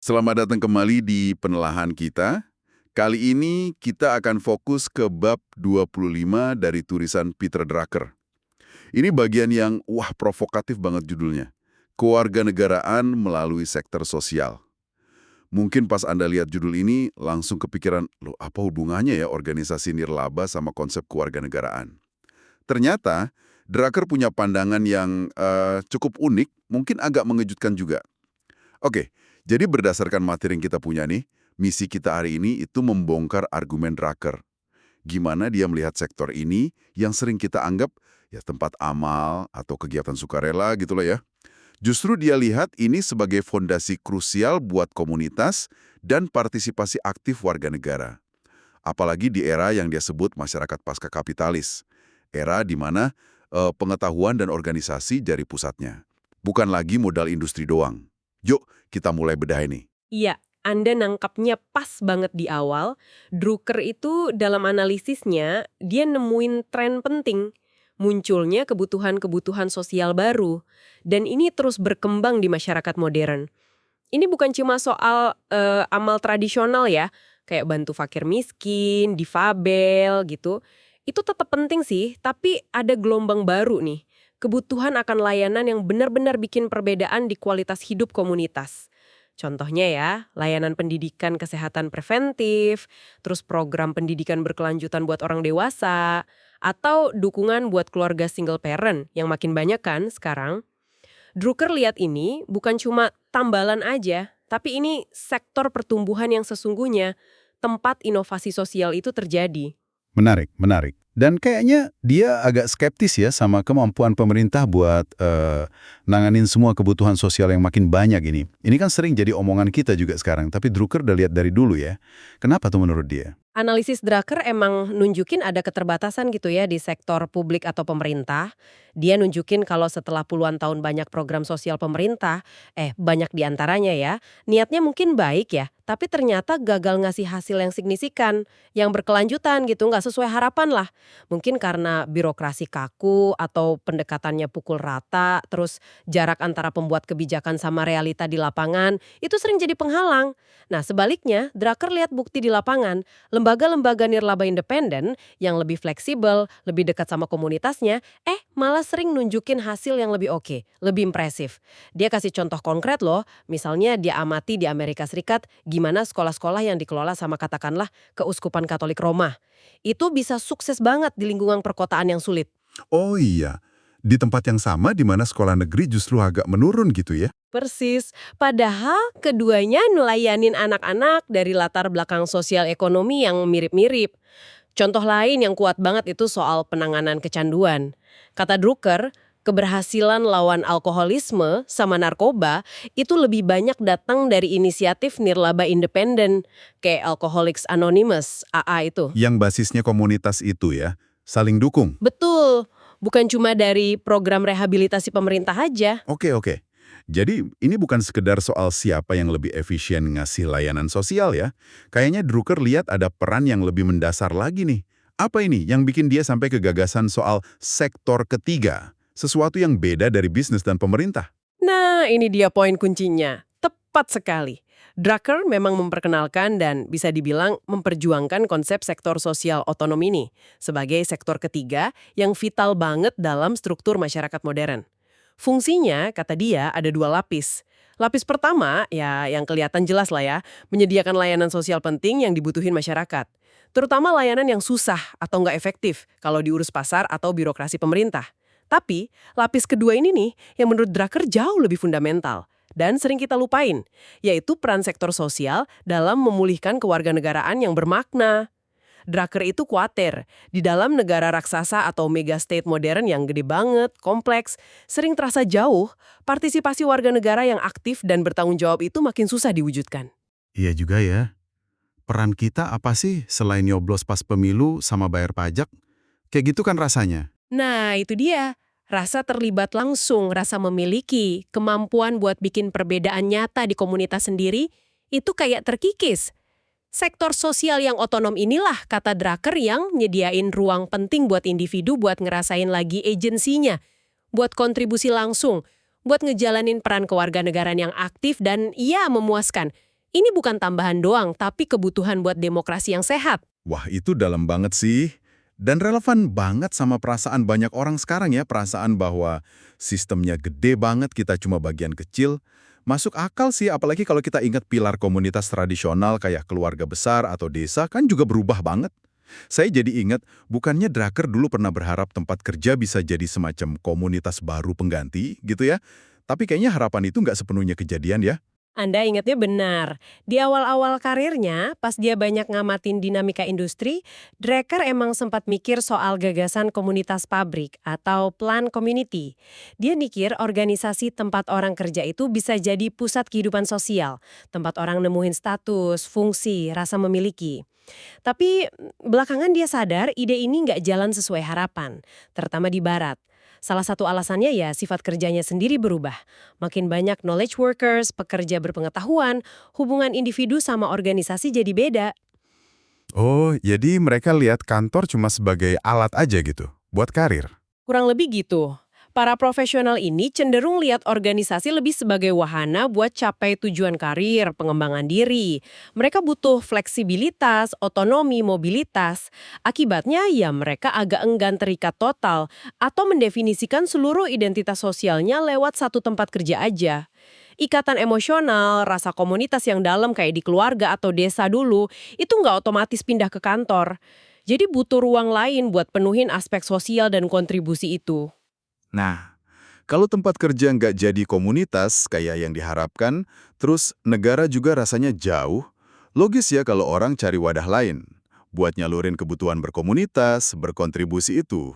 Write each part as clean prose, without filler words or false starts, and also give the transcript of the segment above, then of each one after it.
Selamat datang kembali di penelahan kita. Kali ini kita akan fokus ke bab 25 dari tulisan Peter Drucker. Ini bagian yang provokatif banget judulnya. Kewarganegaraan melalui sektor sosial. Mungkin pas Anda lihat judul ini langsung kepikiran, loh apa hubungannya ya organisasi nirlaba sama konsep kewarganegaraan? Ternyata Drucker punya pandangan yang cukup unik, mungkin agak mengejutkan juga. Oke, jadi berdasarkan materi yang kita punya nih, misi kita hari ini itu membongkar argumen Drucker. Gimana dia melihat sektor ini yang sering kita anggap ya tempat amal atau kegiatan sukarela gitu loh ya. Justru dia lihat ini sebagai fondasi krusial buat komunitas dan partisipasi aktif warga negara. Apalagi di era yang dia sebut masyarakat pasca kapitalis. Era di mana pengetahuan dan organisasi jadi pusatnya. Bukan lagi modal industri doang. Yuk, kita mulai bedah ini. Iya, Anda nangkapnya pas banget di awal. Drucker itu dalam analisisnya, dia nemuin tren penting. Munculnya kebutuhan-kebutuhan sosial baru. Dan ini terus berkembang di masyarakat modern. Ini bukan cuma soal amal tradisional ya, kayak bantu fakir miskin, difabel gitu. Itu tetap penting sih, tapi ada gelombang baru nih. Kebutuhan akan layanan yang benar-benar bikin perbedaan di kualitas hidup komunitas. Contohnya ya, layanan pendidikan kesehatan preventif, terus program pendidikan berkelanjutan buat orang dewasa, atau dukungan buat keluarga single parent yang makin banyak kan sekarang. Drucker lihat ini bukan cuma tambalan aja, tapi ini sektor pertumbuhan yang sesungguhnya, tempat inovasi sosial itu terjadi. Menarik, menarik. Dan kayaknya dia agak skeptis ya sama kemampuan pemerintah buat nanganin semua kebutuhan sosial yang makin banyak ini. Ini kan sering jadi omongan kita juga sekarang, tapi Drucker udah lihat dari dulu ya. Kenapa tuh menurut dia? Analisis Drucker emang nunjukin ada keterbatasan gitu ya di sektor publik atau pemerintah. Dia nunjukin kalau setelah puluhan tahun banyak program sosial pemerintah, banyak diantaranya ya, niatnya mungkin baik ya, tapi ternyata gagal ngasih hasil yang signifikan, yang berkelanjutan gitu, nggak sesuai harapan lah. Mungkin karena birokrasi kaku atau pendekatannya pukul rata, terus jarak antara pembuat kebijakan sama realita di lapangan, itu sering jadi penghalang. Nah sebaliknya, Drucker lihat bukti di lapangan, lembaga-lembaga nirlaba independen yang lebih fleksibel, lebih dekat sama komunitasnya, malah sering nunjukin hasil yang lebih oke, lebih impresif. Dia kasih contoh konkret loh, misalnya dia amati di Amerika Serikat gimana sekolah-sekolah yang dikelola sama katakanlah Keuskupan Katolik Roma. Itu bisa sukses banget di lingkungan perkotaan yang sulit. Oh iya, di tempat yang sama di mana sekolah negeri justru agak menurun gitu ya. Persis, padahal keduanya nelayanin anak-anak dari latar belakang sosial ekonomi yang mirip-mirip. Contoh lain yang kuat banget itu soal penanganan kecanduan. Kata Drucker, keberhasilan lawan alkoholisme sama narkoba itu lebih banyak datang dari inisiatif nirlaba independen, kayak Alcoholics Anonymous, AA itu. Yang basisnya komunitas itu ya, saling dukung. Betul, bukan cuma dari program rehabilitasi pemerintah aja. Oke. Jadi ini bukan sekedar soal siapa yang lebih efisien ngasih layanan sosial ya. Kayaknya Drucker lihat ada peran yang lebih mendasar lagi nih. Apa ini yang bikin dia sampai ke gagasan soal sektor ketiga? Sesuatu yang beda dari bisnis dan pemerintah. Nah, ini dia poin kuncinya. Tepat sekali. Drucker memang memperkenalkan dan bisa dibilang memperjuangkan konsep sektor sosial otonom ini sebagai sektor ketiga yang vital banget dalam struktur masyarakat modern. Fungsinya, kata dia, ada dua lapis. Lapis pertama, ya yang kelihatan jelas lah ya, menyediakan layanan sosial penting yang dibutuhin masyarakat. Terutama layanan yang susah atau nggak efektif kalau diurus pasar atau birokrasi pemerintah. Tapi, lapis kedua ini nih yang menurut Drucker jauh lebih fundamental dan sering kita lupain, yaitu peran sektor sosial dalam memulihkan kewarganegaraan yang bermakna. Drucker itu khawatir, di dalam negara raksasa atau megastate modern yang gede banget, kompleks, sering terasa jauh, partisipasi warga negara yang aktif dan bertanggung jawab itu makin susah diwujudkan. Iya juga ya. Peran kita apa sih selain nyoblos pas pemilu sama bayar pajak? Kayak gitu kan rasanya. Nah, itu dia. Rasa terlibat langsung, rasa memiliki, kemampuan buat bikin perbedaan nyata di komunitas sendiri, itu kayak terkikis. Sektor sosial yang otonom inilah, kata Drucker, yang nyediain ruang penting buat individu buat ngerasain lagi agensinya, buat kontribusi langsung, buat ngejalanin peran kewarganegaraan yang aktif dan memuaskan. Ini bukan tambahan doang, tapi kebutuhan buat demokrasi yang sehat. Wah, itu dalam banget sih. Dan relevan banget sama perasaan banyak orang sekarang ya, perasaan bahwa sistemnya gede banget, kita cuma bagian kecil. Masuk akal sih, apalagi kalau kita ingat pilar komunitas tradisional kayak keluarga besar atau desa kan juga berubah banget. Saya jadi ingat, bukannya Drucker dulu pernah berharap tempat kerja bisa jadi semacam komunitas baru pengganti gitu ya? Tapi kayaknya harapan itu nggak sepenuhnya kejadian ya. Anda ingatnya benar. Di awal-awal karirnya, pas dia banyak ngamatin dinamika industri, Drucker emang sempat mikir soal gagasan komunitas pabrik atau plan community. Dia mikir organisasi tempat orang kerja itu bisa jadi pusat kehidupan sosial, tempat orang nemuin status, fungsi, rasa memiliki. Tapi belakangan dia sadar ide ini nggak jalan sesuai harapan, terutama di Barat. Salah satu alasannya ya sifat kerjanya sendiri berubah. Makin banyak knowledge workers, pekerja berpengetahuan, hubungan individu sama organisasi jadi beda. Oh, jadi mereka lihat kantor cuma sebagai alat aja gitu, buat karir. Kurang lebih gitu. Para profesional ini cenderung lihat organisasi lebih sebagai wahana buat capai tujuan karir, pengembangan diri. Mereka butuh fleksibilitas, otonomi, mobilitas. Akibatnya ya mereka agak enggan terikat total atau mendefinisikan seluruh identitas sosialnya lewat satu tempat kerja aja. Ikatan emosional, rasa komunitas yang dalam kayak di keluarga atau desa dulu, itu nggak otomatis pindah ke kantor. Jadi butuh ruang lain buat penuhin aspek sosial dan kontribusi itu. Nah, kalau tempat kerja nggak jadi komunitas kayak yang diharapkan, terus negara juga rasanya jauh, logis ya kalau orang cari wadah lain buat nyalurin kebutuhan berkomunitas, berkontribusi itu.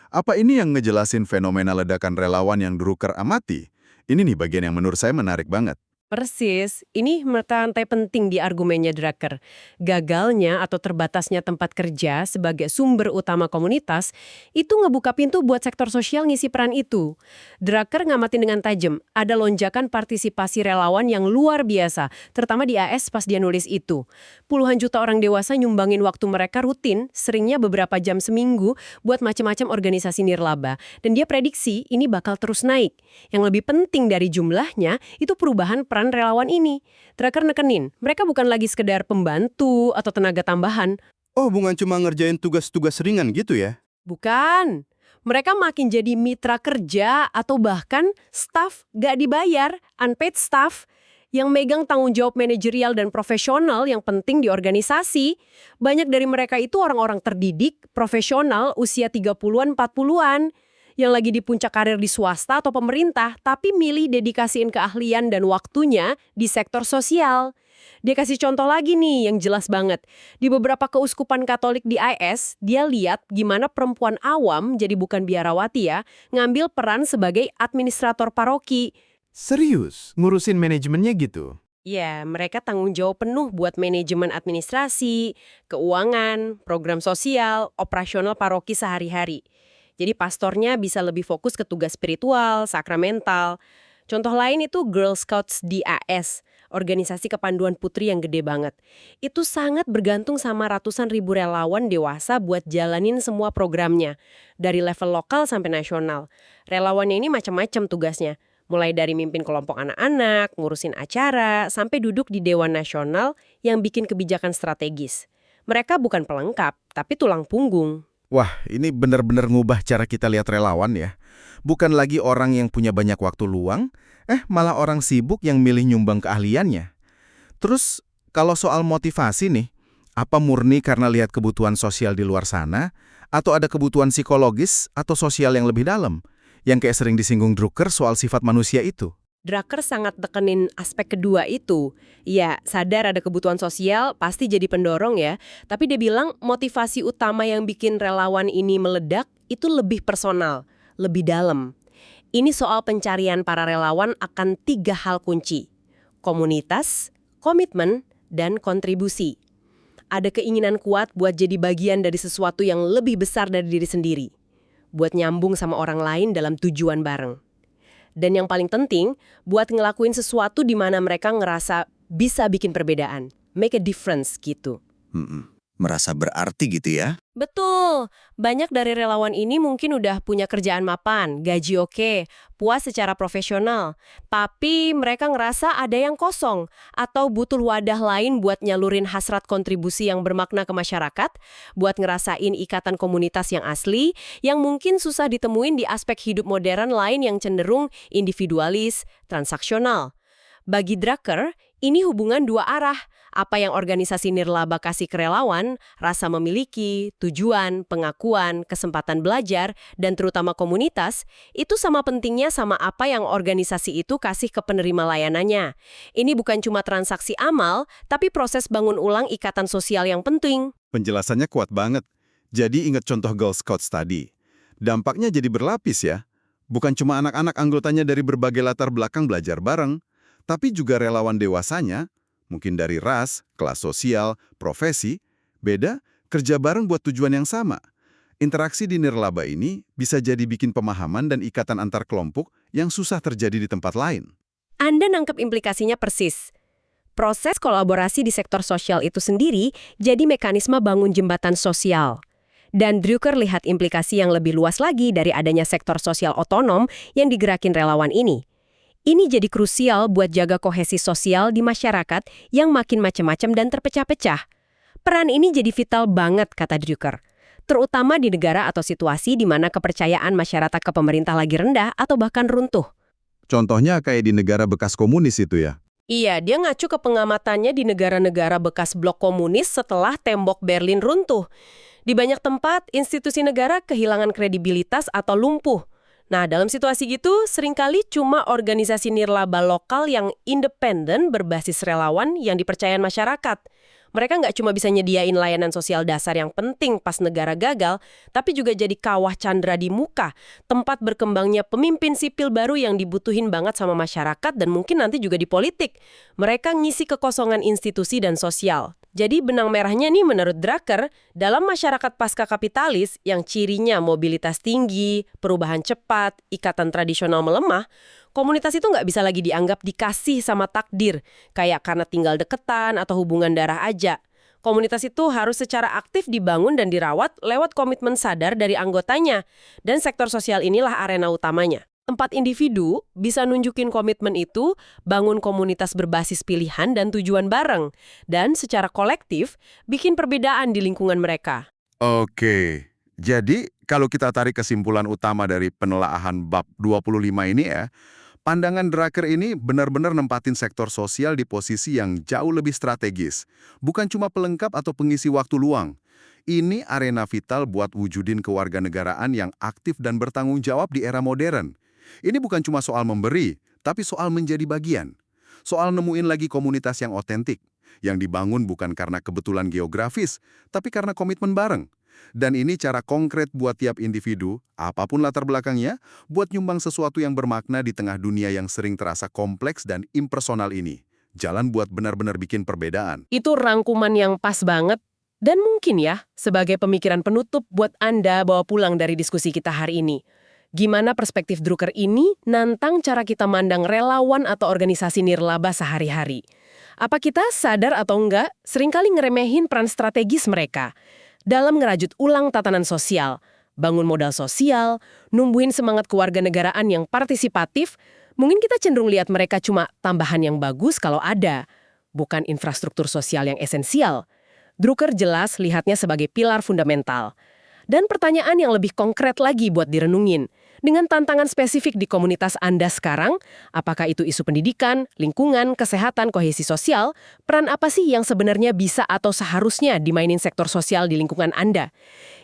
Apa ini yang ngejelasin fenomena ledakan relawan yang Drucker amati? Ini nih bagian yang menurut saya menarik banget. Persis, ini rantai penting di argumennya Drucker. Gagalnya atau terbatasnya tempat kerja sebagai sumber utama komunitas, itu ngebuka pintu buat sektor sosial ngisi peran itu. Drucker ngamatin dengan tajam, ada lonjakan partisipasi relawan yang luar biasa, terutama di AS pas dia nulis itu. Puluhan juta orang dewasa nyumbangin waktu mereka rutin, seringnya beberapa jam seminggu, buat macam-macam organisasi nirlaba. Dan dia prediksi ini bakal terus naik. Yang lebih penting dari jumlahnya, itu perubahan peran relawan ini. Drucker nekenin, mereka bukan lagi sekedar pembantu atau tenaga tambahan. Oh, bukan cuma ngerjain tugas-tugas ringan gitu ya? Bukan. Mereka makin jadi mitra kerja atau bahkan staff gak dibayar, unpaid staff, yang megang tanggung jawab manajerial dan profesional yang penting di organisasi. Banyak dari mereka itu orang-orang terdidik, profesional, usia 30-an, 40-an. Yang lagi di puncak karir di swasta atau pemerintah, tapi milih dedikasiin keahlian dan waktunya di sektor sosial. Dia kasih contoh lagi nih yang jelas banget. Di beberapa keuskupan Katolik di IS, dia lihat gimana perempuan awam, jadi bukan biarawati ya, ngambil peran sebagai administrator paroki. Serius? Ngurusin manajemennya gitu? Ya, mereka tanggung jawab penuh buat manajemen administrasi, keuangan, program sosial, operasional paroki sehari-hari. Jadi pastornya bisa lebih fokus ke tugas spiritual, sakramental. Contoh lain itu Girl Scouts di AS, organisasi kepanduan putri yang gede banget. Itu sangat bergantung sama ratusan ribu relawan dewasa buat jalanin semua programnya, dari level lokal sampai nasional. Relawannya ini macam-macam tugasnya, mulai dari mimpin kelompok anak-anak, ngurusin acara, sampai duduk di Dewan Nasional yang bikin kebijakan strategis. Mereka bukan pelengkap, tapi tulang punggung. Wah, ini benar-benar ngubah cara kita lihat relawan ya. Bukan lagi orang yang punya banyak waktu luang, malah orang sibuk yang milih nyumbang keahliannya. Terus, kalau soal motivasi nih, apa murni karena lihat kebutuhan sosial di luar sana, atau ada kebutuhan psikologis atau sosial yang lebih dalam, yang kayak sering disinggung Drucker soal sifat manusia itu? Drucker sangat tekenin aspek kedua itu. Ya, sadar ada kebutuhan sosial, pasti jadi pendorong ya. Tapi dia bilang motivasi utama yang bikin relawan ini meledak itu lebih personal, lebih dalam. Ini soal pencarian para relawan akan 3 hal kunci. Komunitas, komitmen, dan kontribusi. Ada keinginan kuat buat jadi bagian dari sesuatu yang lebih besar dari diri sendiri. Buat nyambung sama orang lain dalam tujuan bareng. Dan yang paling penting, buat ngelakuin sesuatu di mana mereka ngerasa bisa bikin perbedaan. Make a difference gitu. merasa berarti gitu ya. Betul, banyak dari relawan ini mungkin udah punya kerjaan mapan, gaji oke, puas secara profesional. Tapi mereka ngerasa ada yang kosong atau butuh wadah lain buat nyalurin hasrat kontribusi yang bermakna ke masyarakat, buat ngerasain ikatan komunitas yang asli, yang mungkin susah ditemuin di aspek hidup modern lain yang cenderung individualis, transaksional. Bagi Drucker, ini hubungan dua arah. Apa yang organisasi nirlaba kasih ke relawan, rasa memiliki, tujuan, pengakuan, kesempatan belajar, dan terutama komunitas, itu sama pentingnya sama apa yang organisasi itu kasih ke penerima layanannya. Ini bukan cuma transaksi amal, tapi proses bangun ulang ikatan sosial yang penting. Penjelasannya kuat banget. Jadi ingat contoh Girl Scouts tadi. Dampaknya jadi berlapis ya. Bukan cuma anak-anak anggotanya dari berbagai latar belakang belajar bareng, tapi juga relawan dewasanya, mungkin dari ras, kelas sosial, profesi, beda, kerja bareng buat tujuan yang sama. Interaksi di nirlaba ini bisa jadi bikin pemahaman dan ikatan antar kelompok yang susah terjadi di tempat lain. Anda nangkep implikasinya persis. Proses kolaborasi di sektor sosial itu sendiri jadi mekanisme bangun jembatan sosial. Dan Drucker lihat implikasi yang lebih luas lagi dari adanya sektor sosial otonom yang digerakin relawan ini. Ini jadi krusial buat jaga kohesi sosial di masyarakat yang makin macam-macam dan terpecah-pecah. Peran ini jadi vital banget, kata Drucker. Terutama di negara atau situasi di mana kepercayaan masyarakat ke pemerintah lagi rendah atau bahkan runtuh. Contohnya kayak di negara bekas komunis itu ya. Iya, dia ngacu ke pengamatannya di negara-negara bekas blok komunis setelah tembok Berlin runtuh. Di banyak tempat, institusi negara kehilangan kredibilitas atau lumpuh. Nah, dalam situasi gitu, seringkali cuma organisasi nirlaba lokal yang independen berbasis relawan yang dipercayai masyarakat. Mereka nggak cuma bisa nyediain layanan sosial dasar yang penting pas negara gagal, tapi juga jadi kawah candra di muka, tempat berkembangnya pemimpin sipil baru yang dibutuhin banget sama masyarakat dan mungkin nanti juga di politik. Mereka ngisi kekosongan institusi dan sosial. Jadi benang merahnya nih menurut Drucker, dalam masyarakat pasca kapitalis yang cirinya mobilitas tinggi, perubahan cepat, ikatan tradisional melemah, komunitas itu nggak bisa lagi dianggap dikasih sama takdir, kayak karena tinggal deketan atau hubungan darah aja. Komunitas itu harus secara aktif dibangun dan dirawat lewat komitmen sadar dari anggotanya, dan sektor sosial inilah arena utamanya. Tempat individu bisa nunjukin komitmen itu, bangun komunitas berbasis pilihan dan tujuan bareng, dan secara kolektif bikin perbedaan di lingkungan mereka. Oke, jadi kalau kita tarik kesimpulan utama dari penelaahan bab 25 ini ya, pandangan Drucker ini benar-benar nempatin sektor sosial di posisi yang jauh lebih strategis. Bukan cuma pelengkap atau pengisi waktu luang. Ini arena vital buat wujudin kewarganegaraan yang aktif dan bertanggung jawab di era modern. Ini bukan cuma soal memberi, tapi soal menjadi bagian. Soal nemuin lagi komunitas yang otentik, yang dibangun bukan karena kebetulan geografis, tapi karena komitmen bareng. Dan ini cara konkret buat tiap individu, apapun latar belakangnya, buat nyumbang sesuatu yang bermakna di tengah dunia yang sering terasa kompleks dan impersonal ini. Jalan buat benar-benar bikin perbedaan. Itu rangkuman yang pas banget. Dan mungkin ya, sebagai pemikiran penutup buat Anda bawa pulang dari diskusi kita hari ini. Gimana perspektif Drucker ini nantang cara kita mandang relawan atau organisasi nirlaba sehari-hari? Apa kita sadar atau enggak seringkali ngeremehin peran strategis mereka dalam ngerajut ulang tatanan sosial, bangun modal sosial, numbuhin semangat kewarganegaraan yang partisipatif? Mungkin kita cenderung lihat mereka cuma tambahan yang bagus kalau ada, bukan infrastruktur sosial yang esensial. Drucker jelas lihatnya sebagai pilar fundamental. Dan pertanyaan yang lebih konkret lagi buat direnungin. Dengan tantangan spesifik di komunitas Anda sekarang, apakah itu isu pendidikan, lingkungan, kesehatan, kohesi sosial, peran apa sih yang sebenarnya bisa atau seharusnya dimainin sektor sosial di lingkungan Anda?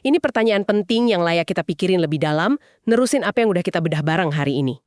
Ini pertanyaan penting yang layak kita pikirin lebih dalam, nerusin apa yang udah kita bedah bareng hari ini.